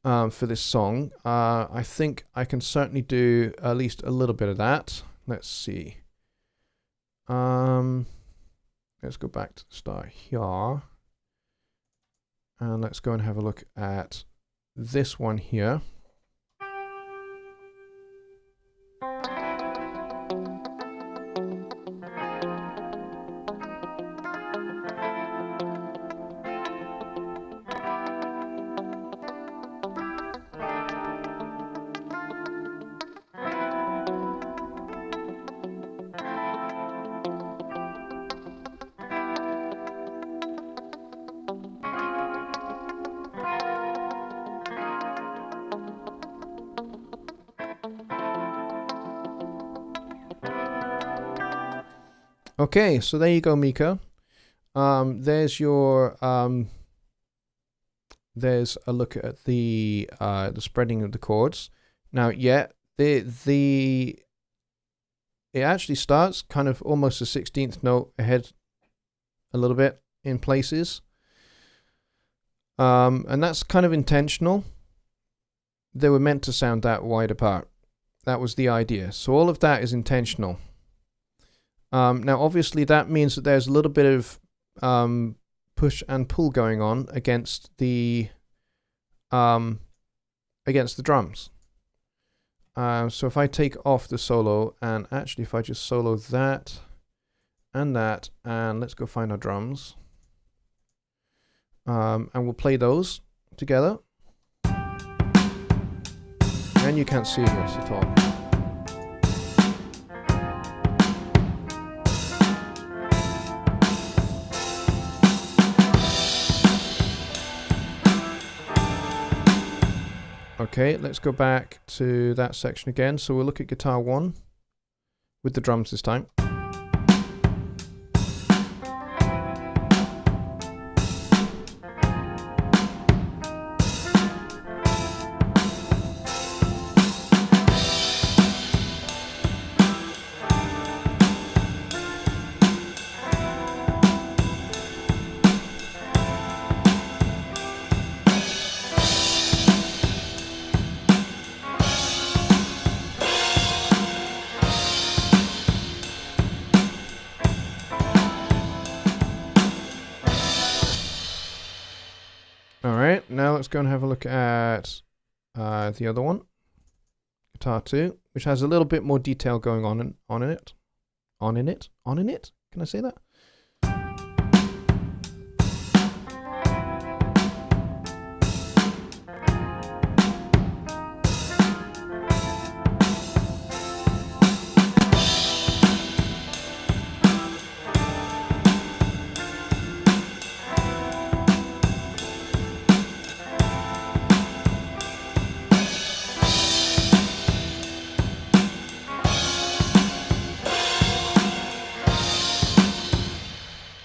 for this song. I think I can certainly do at least a little bit of that. Let's see. Let's go back to the start here. And let's go and have a look at this one here. Okay, so there you go, Mika. There's your there's a look at the spreading of the chords. Now, yeah, it actually starts kind of almost a 16th note ahead a little bit in places. And that's kind of intentional. They were meant to sound that wide apart. That was the idea. So all of that is intentional. Now, obviously, that means that there's a little bit of push and pull going on against the drums. So if I take off the solo, and actually if I just solo that, and let's go find our drums. And we'll play those together. And you can't see this at all. Okay, let's go back to that section again. So we'll look at guitar 1 with the drums this time. Alright, now let's go and have a look at the other one, guitar 2, which has a little bit more detail going on in it. Can I say that?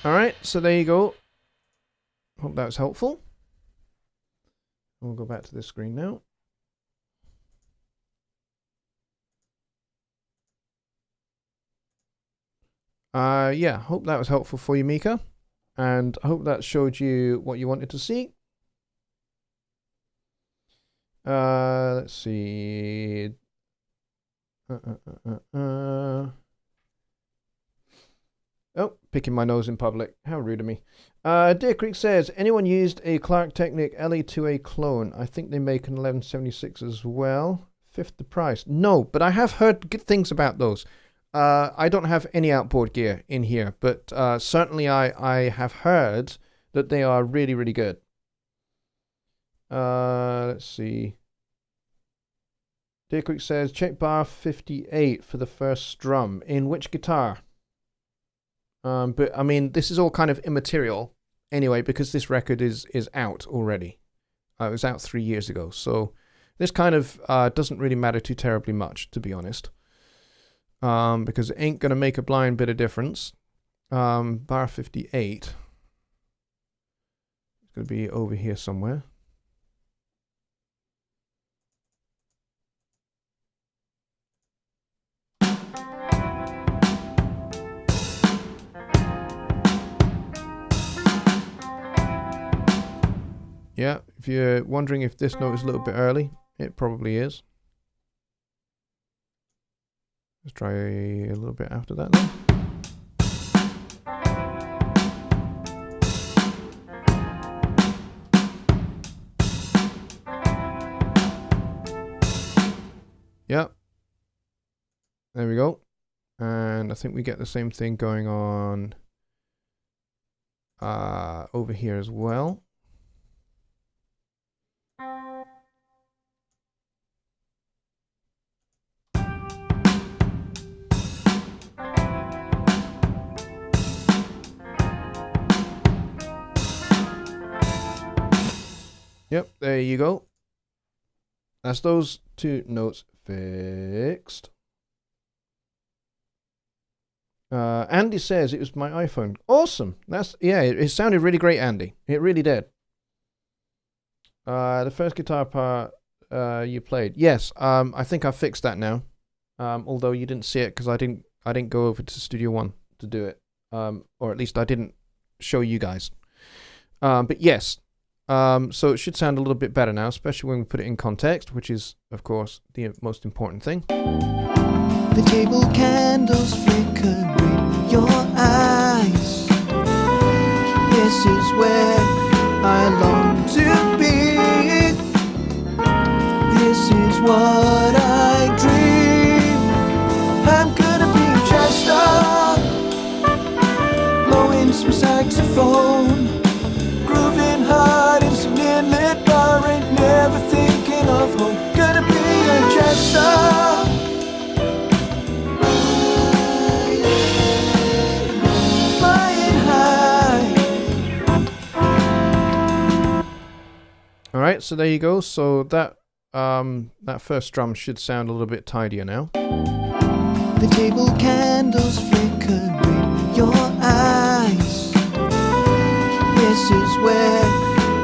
Alright, so there you go. Hope that was helpful. We'll go back to this screen now. Yeah, hope that was helpful for you, Mika. And I hope that showed you what you wanted to see. Let's see. Oh, picking my nose in public. How rude of me. Deer Creek says, anyone used a Clark Technic LA2A clone? I think they make an 1176 as well. Fifth the price. No, but I have heard good things about those. I don't have any outboard gear in here, but certainly I have heard that they are really, really good. Let's see. Deer Creek says, check bar 58 for the first strum. In which guitar? But I mean, this is all kind of immaterial anyway, because this record is out already. It was out 3 years ago, so this kind of doesn't really matter too terribly much, to be honest. Because it ain't gonna make a blind bit of difference. Bar 58. It's gonna be over here somewhere. Yeah, if you're wondering if this note is a little bit early, it probably is. Let's try a little bit after that then. Yep. There we go. And I think we get the same thing going on over here as well. Yep, there you go. That's those two notes fixed. Andy says it was my iPhone. Awesome. It sounded really great, Andy. It really did. The first guitar part you played. Yes, I think I fixed that now. Although you didn't see it because I didn't go over to Studio One to do it. Or at least I didn't show you guys. But yes. So it should sound a little bit better now, especially when we put it in context, which is, of course, the most important thing. The table candles flicker in your eyes. This is where I long to be. This is what I dream. I'm gonna be a jester, blowing some saxophone, grooving hard in some neon-lit bar, ain't never thinking of home. Gonna be a jester, flying high. All right, so there you go. So that first drum should sound a little bit tidier now. The table candles flicker in your eyes. This is where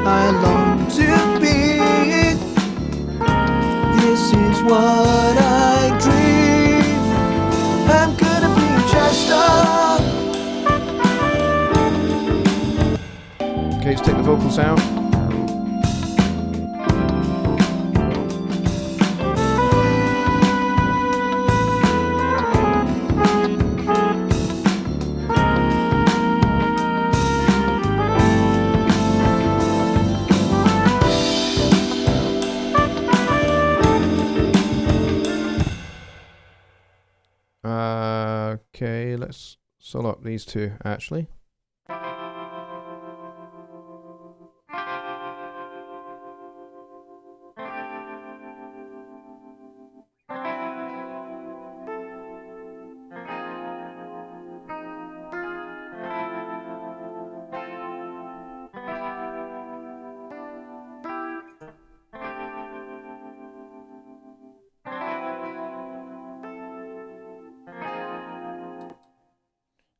I long to be. This is what I dream. I'm gonna be a jester. Okay, let's take the vocals out. Okay, let's solo up these two, actually.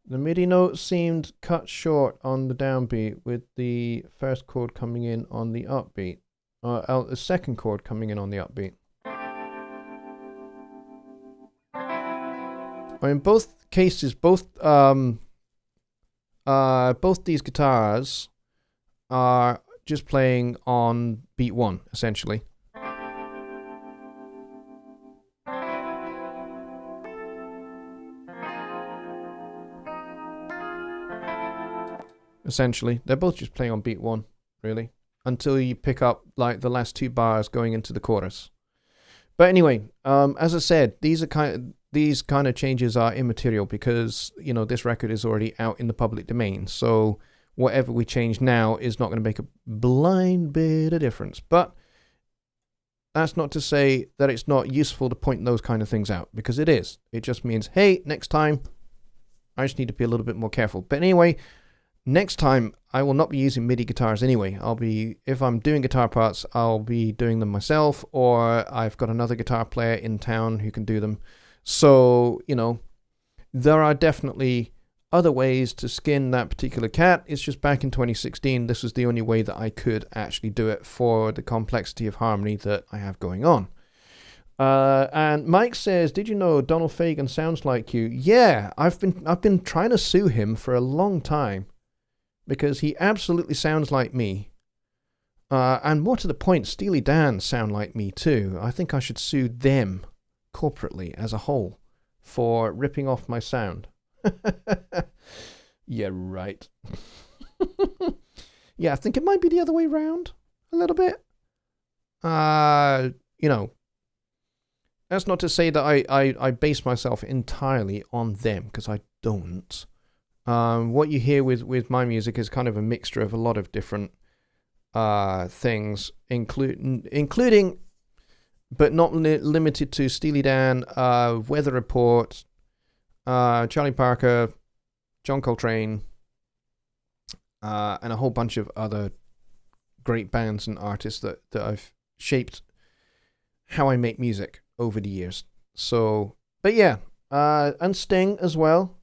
The MIDI note seemed cut short on the downbeat, with the first chord coming in on the upbeat. The second chord coming in on the upbeat. In both cases, both these guitars are just playing on beat 1, essentially. Essentially, they're both just playing on beat 1, really, until you pick up like the last 2 bars going into the chorus. But anyway, as I said, these kind of changes are immaterial because, you know, this record is already out in the public domain. So whatever we change now is not going to make a blind bit of difference. But that's not to say that it's not useful to point those kind of things out, because it is. It just means, hey, next time, I just need to be a little bit more careful. But anyway, next time I will not be using MIDI guitars anyway. If I'm doing guitar parts, I'll be doing them myself, or I've got another guitar player in town who can do them. So, there are definitely other ways to skin that particular cat. It's just back in 2016, this was the only way that I could actually do it for the complexity of harmony that I have going on. And Mike says, did you know Donald Fagen sounds like you? Yeah, I've been trying to sue him for a long time because he absolutely sounds like me. And more to the point, Steely Dan sound like me too. I think I should sue them corporately as a whole for ripping off my sound. Yeah, right. Yeah, I think it might be the other way round a little bit. That's not to say that I base myself entirely on them, because I don't. What you hear with my music is kind of a mixture of a lot of different things, including but not limited to Steely Dan, Weather Report, Charlie Parker, John Coltrane, and a whole bunch of other great bands and artists that I've shaped how I make music over the years. So, but yeah, and Sting as well.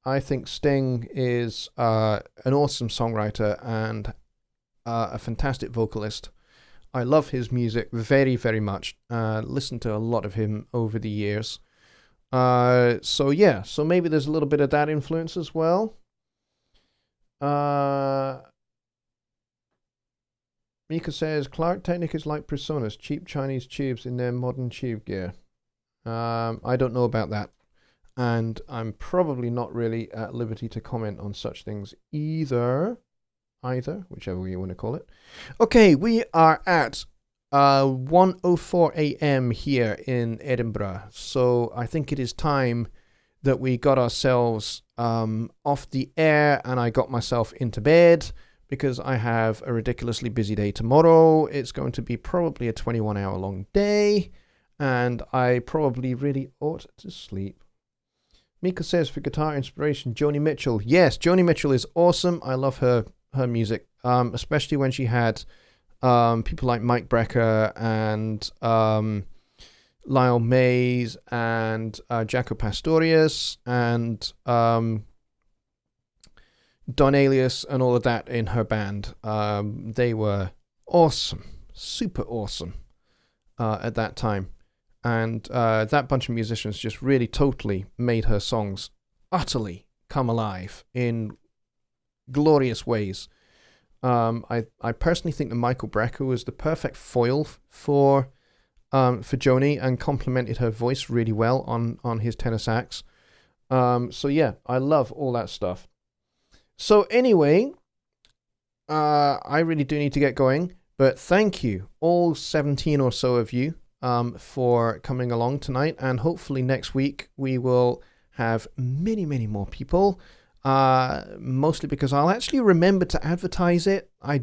I think Sting is an awesome songwriter and a fantastic vocalist. I love his music very, very much. Listened to a lot of him over the years. So maybe there's a little bit of that influence as well. Mika says, Clark Technic is like Presonus, cheap Chinese tubes in their modern tube gear. I don't know about that. And I'm probably not really at liberty to comment on such things either, whichever way you want to call it. Okay, we are at 1:04 a.m. here in Edinburgh. So I think it is time that we got ourselves off the air and I got myself into bed, because I have a ridiculously busy day tomorrow. It's going to be probably a 21-hour long day, and I probably really ought to sleep. Mika says, for guitar inspiration, Joni Mitchell. Yes, Joni Mitchell is awesome. I love her music, especially when she had people like Mike Brecker and Lyle Mays and Jaco Pastorius and Don Alias and all of that in her band. They were awesome, super awesome at that time. And that bunch of musicians just really totally made her songs utterly come alive in glorious ways. I personally think that Michael Brecker was the perfect foil for Joni and complemented her voice really well on his tenor sax. So yeah, I love all that stuff. So anyway, I really do need to get going, but thank you, all 17 or so of you, for coming along tonight, and hopefully next week we will have many, many more people, mostly because I'll actually remember to advertise it. I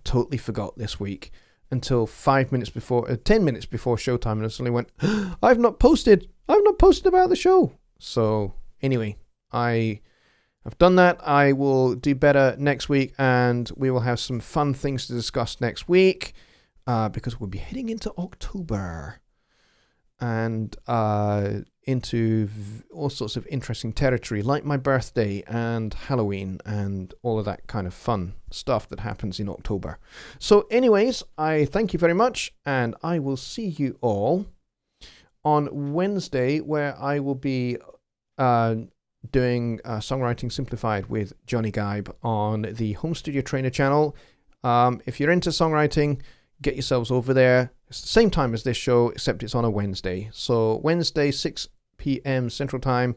totally forgot this week until 10 minutes before showtime, and I suddenly went, I've not posted about the show. So anyway, I've done that. I will do better next week, and we will have some fun things to discuss next week, because we'll be heading into October and into all sorts of interesting territory, like my birthday and Halloween and all of that kind of fun stuff that happens in October. So anyways, I thank you very much, and I will see you all on Wednesday, where I will be doing Songwriting Simplified with Jonny Gibe on the Home Studio Trainer channel. If you're into songwriting, get yourselves over there. It's the same time as this show, except it's on a Wednesday. So Wednesday, 6 p.m. Central Time.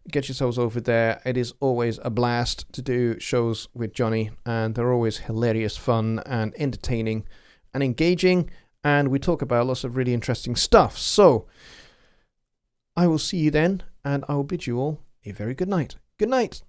Get yourselves over there. It is always a blast to do shows with Jonny, and they're always hilarious, fun, and entertaining, and engaging, and we talk about lots of really interesting stuff. So I will see you then, and I will bid you all a very good night. Good night.